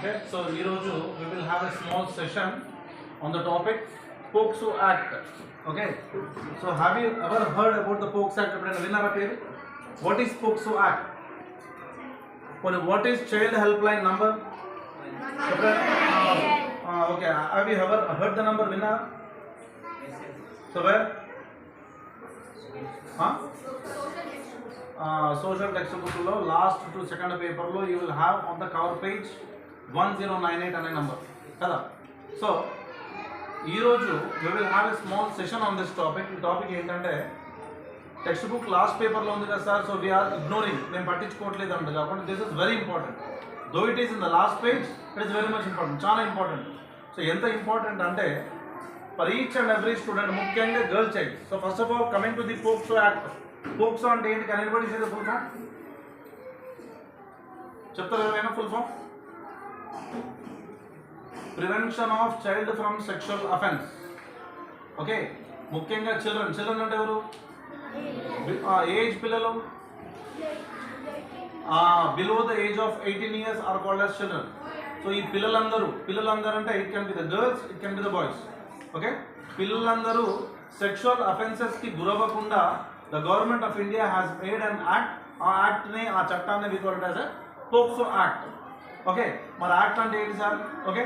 Okay, so we will have a small session on the topic POCSO Act. Okay, so have you ever heard about the POCSO Act? What is POCSO Act? What is child helpline number? Okay, have you ever heard the number winner? So where? Social textbook lo last to second paper lo you will have on the cover page 1098 అనే number కదా. So ఈరోజు we will have a small session on this topic. ఈ topic ఏంటంటే text book last పేపర్లో ఉంది కదా sir, so we are ignoring, మేము పట్టించుకోవట్లేదు అంటే కాబట్టి this is very important. Though it is in the last page, it is very much important, చాలా ఇంపార్టెంట్. సో ఎంత ఇంపార్టెంట్ అంటే for each and every student, ముఖ్యంగా girl child. So first of all coming to the POCSO act. POCSO అంటే ఏంటి? Can anybody say the full form? చెప్తారు ఎవరైనా full form? Prevention of child from sexual offence. Okay, ముఖ్యంగా children అంటే ఎవరు? Age పిల్లలు below the age of 18 years are called as children. So ఈ పిల్లలందరూ అంటే it can be the girls, it can be the boys. Okay, పిల్లలందరూ sexual అఫెన్సెస్కి గురవ్వకుండా the government of India has made an act. ఆ చట్టాన్ని we call it as a POCSO act. Okay, మరి act అంటే ఏంటి sir? Okay,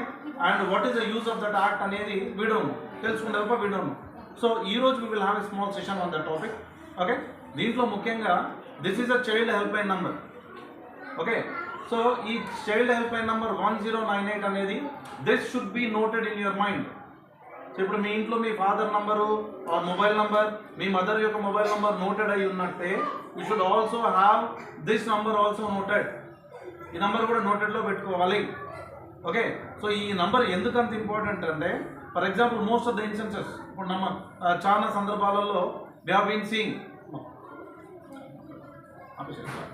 and what is the use of that act అనేది వీడోను తెలుసుకుంటే తప్ప వీడోను. సో ఈ రోజు we will have a small session on that topic. Okay, దీంట్లో ముఖ్యంగా this is a child help line number. Okay, so ఈ చైల్డ్ హెల్ప్ లైన్ నంబర్ 1098 అనేది this should be noted in your mind. So ఇప్పుడు మీ ఇంట్లో మీ father number or mobile number, మీ mother యొక్క మొబైల్ నంబర్ నోటెడ్ అయి ఉన్నట్టే you should also have this number also noted. ఈ నంబర్ కూడా నోటెడ్లో పెట్టుకోవాలి. ఓకే, సో ఈ నంబర్ ఎందుకంత ఇంపార్టెంట్ అంటే, for example most of the instances ఇప్పుడు చాలా సందర్భాలలో we have been seeing